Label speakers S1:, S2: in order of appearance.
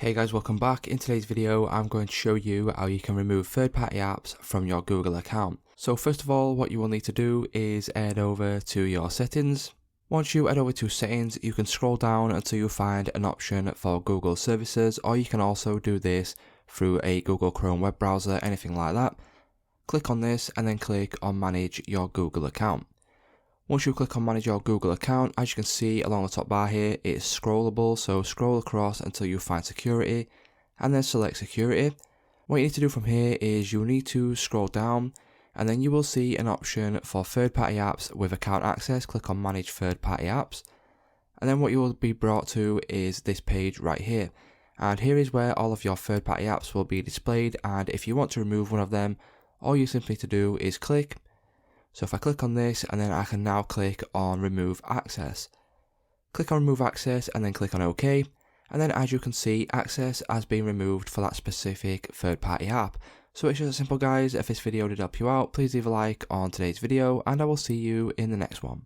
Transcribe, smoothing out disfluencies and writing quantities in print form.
S1: Hey guys, welcome back. In today's video I'm going to show you how you can remove third-party apps from your Google account. So first of all, what you will need to do is head over to your settings. Once you head over to settings, you can scroll down until you find an option for Google services, or you can also do this through a Google Chrome web browser, anything like that. Click on this and then click on manage your Google account. Once you click on manage your Google account, as you can see along the top bar here, it is scrollable, so scroll across until you find security and then select security. What you need to do from here is you need to scroll down and then you will see an option for third-party apps with account access. Click on manage third-party apps and then what you will be brought to is this page right here, and here is where all of your third-party apps will be displayed, and if you want to remove one of them, all you simply need to do is click. So if I click on this and then I can now click on remove access. Click on remove access and then click on OK, and then as you can see, access has been removed for that specific third-party app. So it's just that simple guys. If this video did help you out, please leave a like on today's video and I will see you in the next one.